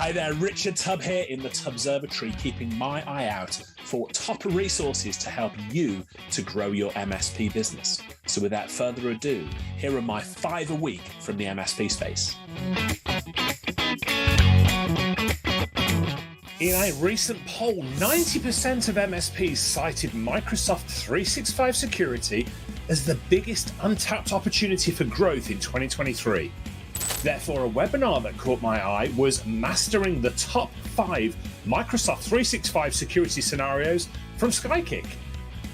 Hi there, Richard Tubb here in the Tubbservatory, keeping my eye out for top resources to help you to grow your MSP business. So without further ado, here are my 5 a week from the MSP space. In a recent poll, 90% of MSPs cited Microsoft 365 security as the biggest untapped opportunity for growth in 2023. Therefore, a webinar that caught my eye was Mastering the Top 5 Microsoft 365 Security Scenarios from Skykick.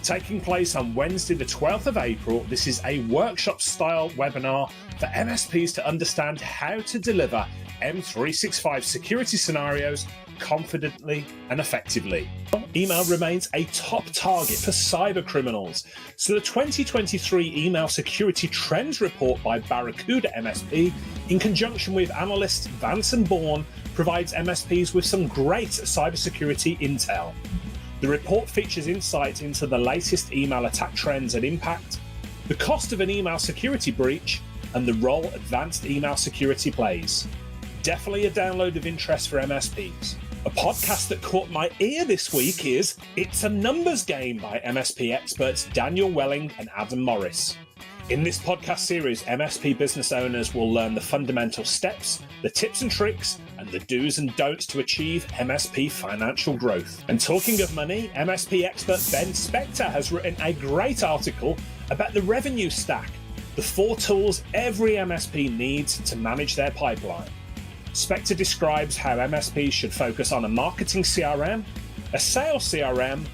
Taking place on Wednesday, the 12th of April, this is a workshop-style webinar for MSPs to understand how to deliver M365 security scenarios confidently and effectively. Email remains a top target for cyber criminals. So the 2023 Email Security Trends Report by Barracuda MSP, in conjunction with analysts Vance and Bourne, provides MSPs with some great cybersecurity intel. The report features insight into the latest email attack trends and impact, the cost of an email security breach, and the role advanced email security plays. Definitely a download of interest for MSPs. A podcast that caught my ear this week is It's a Numbers Game by MSP experts Daniel Welling and Adam Morris. In this podcast series, MSP business owners will learn the fundamental steps, the tips and tricks, and the do's and don'ts to achieve MSP financial growth. And talking of money, MSP expert Ben Spector has written a great article about the revenue stack, the 4 tools every MSP needs to manage their pipeline. Spector describes how MSPs should focus on a marketing CRM, a sales CRM,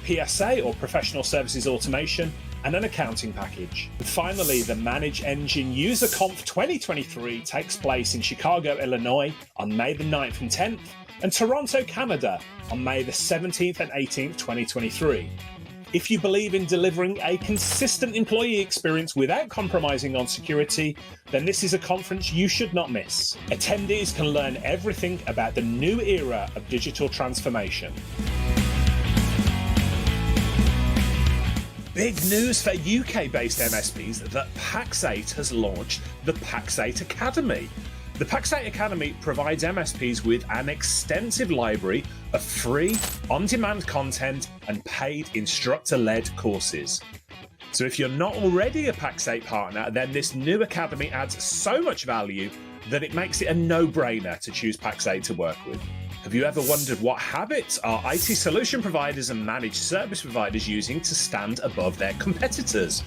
PSA or professional services automation, and an accounting package. And finally, the ManageEngine UserConf 2023 takes place in Chicago, Illinois on May the 9th and 10th, and Toronto, Canada on May the 17th and 18th, 2023. If you believe in delivering a consistent employee experience without compromising on security, then this is a conference you should not miss. Attendees can learn everything about the new era of digital transformation. Big news for UK-based MSPs that Pax8 has launched the Pax8 Academy. The Pax8 Academy provides MSPs with an extensive library of free, on-demand content and paid instructor-led courses. So if you're not already a Pax8 partner, then this new academy adds so much value that it makes it a no-brainer to choose Pax8 to work with. Have you ever wondered what habits are IT solution providers and managed service providers using to stand above their competitors?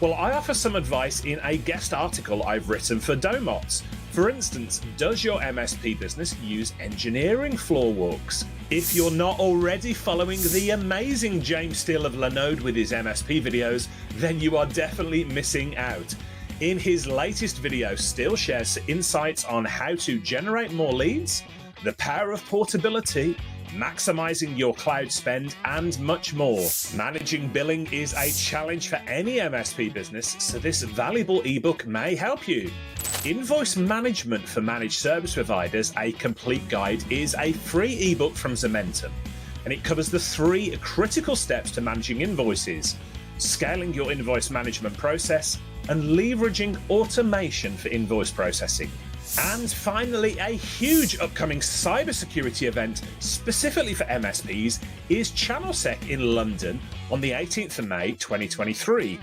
Well, I offer some advice in a guest article I've written for Domots. For instance, does your MSP business use engineering floor walks? If you're not already following the amazing James Steele of Linode with his MSP videos, then you are definitely missing out. In his latest video, Steele shares insights on how to generate more leads, the power of portability, maximizing your cloud spend, and much more. Managing billing is a challenge for any MSP business, so this valuable ebook may help you. Invoice Management for Managed Service Providers, a complete guide, is a free ebook from Zomentum, and it covers the 3 critical steps to managing invoices, scaling your invoice management process, and leveraging automation for invoice processing. And finally, a huge upcoming cybersecurity event specifically for MSPs is ChannelSec in London on the 18th of May 2023.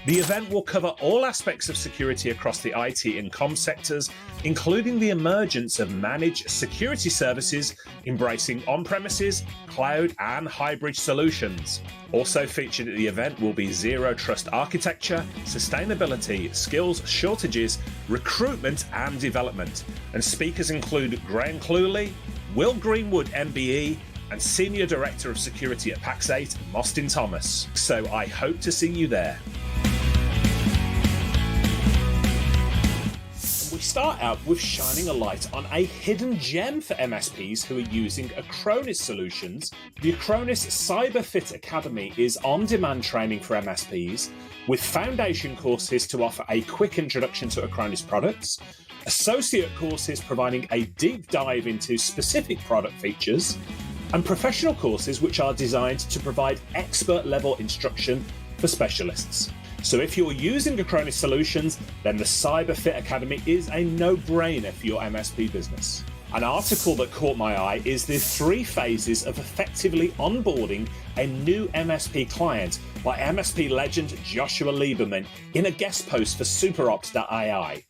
The event will cover all aspects of security across the IT and comms sectors, including the emergence of managed security services, embracing on-premises, cloud, and hybrid solutions. Also featured at the event will be zero trust architecture, sustainability, skills shortages, recruitment, and development. And speakers include Graham Cluley, Will Greenwood MBE, and Senior Director of Security at Pax8, Mostyn Thomas. So I hope to see you there. We start out with shining a light on a hidden gem for MSPs who are using Acronis solutions. The Acronis CyberFit Academy is on-demand training for MSPs with foundation courses to offer a quick introduction to Acronis products, associate courses providing a deep dive into specific product features, and professional courses which are designed to provide expert-level instruction for specialists. So if you're using Acronis solutions, then the CyberFit Academy is a no-brainer for your MSP business. An article that caught my eye is the 3 phases of effectively onboarding a new MSP client by MSP legend Joshua Lieberman in a guest post for SuperOps.ai.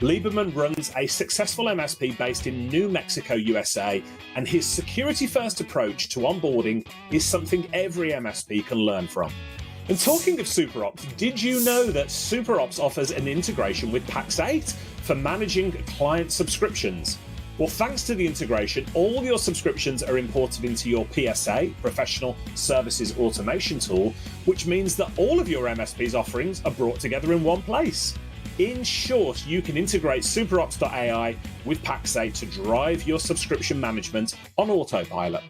Lieberman runs a successful MSP based in New Mexico, USA, and his security-first approach to onboarding is something every MSP can learn from. And talking of SuperOps, did you know that SuperOps offers an integration with Pax8 for managing client subscriptions? Well, thanks to the integration, all your subscriptions are imported into your PSA, Professional Services Automation tool, which means that all of your MSP's offerings are brought together in one place. In short, you can integrate SuperOps.ai with Pax8 to drive your subscription management on autopilot.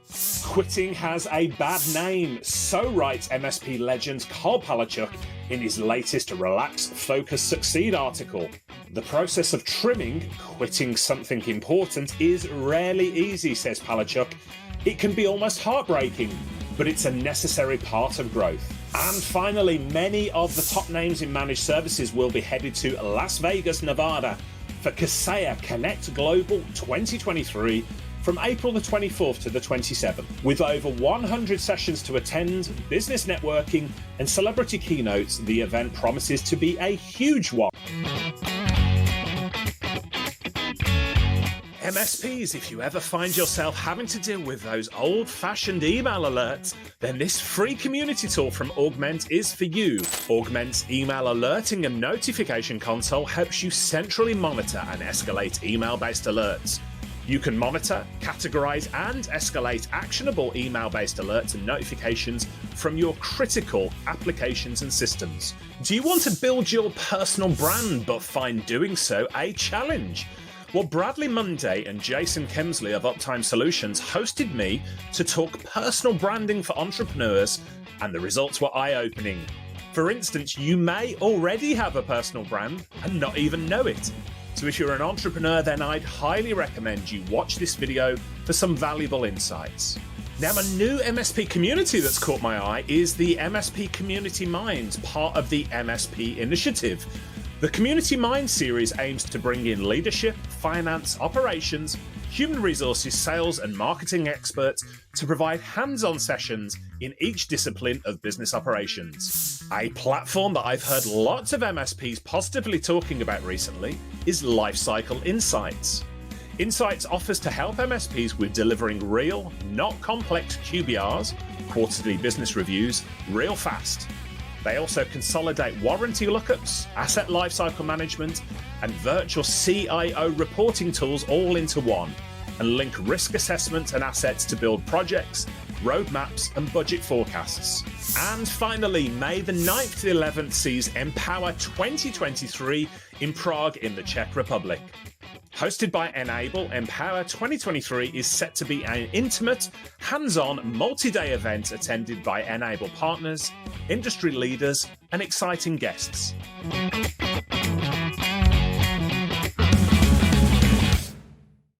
Quitting has a bad name, so writes MSP legend Karl Palachuk in his latest Relax, Focus, Succeed article. The process of trimming, quitting something important, is rarely easy, says Palachuk. It can be almost heartbreaking, but it's a necessary part of growth. And finally, many of the top names in managed services will be headed to Las Vegas, Nevada for Kaseya Connect Global 2023 from April the 24th to the 27th. With over 100 sessions to attend, business networking, and celebrity keynotes, the event promises to be a huge one. MSPs, if you ever find yourself having to deal with those old-fashioned email alerts, then this free community tool from Augmentt is for you. Augmentt's email alerting and notification console helps you centrally monitor and escalate email-based alerts. You can monitor, categorize, and escalate actionable email-based alerts and notifications from your critical applications and systems. Do you want to build your personal brand but find doing so a challenge? Well, Bradley Monday and Jason Kemsley of Uptime Solutions hosted me to talk personal branding for entrepreneurs, and the results were eye-opening. For instance, you may already have a personal brand and not even know it. So if you're an entrepreneur, then I'd highly recommend you watch this video for some valuable insights. Now, a new MSP community that's caught my eye is the MSP Community Minds, part of the MSP Initiative. The Community Minds series aims to bring in leadership, finance, operations, human resources, sales, and marketing experts to provide hands-on sessions in each discipline of business operations. A platform that I've heard lots of MSPs positively talking about recently is Lifecycle Insights. Insights offers to help MSPs with delivering real, not complex QBRs, quarterly business reviews, real fast. They also consolidate warranty lookups, asset lifecycle management, and virtual CIO reporting tools all into one, and link risk assessment and assets to build projects, roadmaps, and budget forecasts. And finally, May the 9th to the 11th sees Empower 2023 in Prague in the Czech Republic. Hosted by Enable, Empower 2023 is set to be an intimate, hands-on, multi-day event attended by Enable partners, industry leaders, and exciting guests.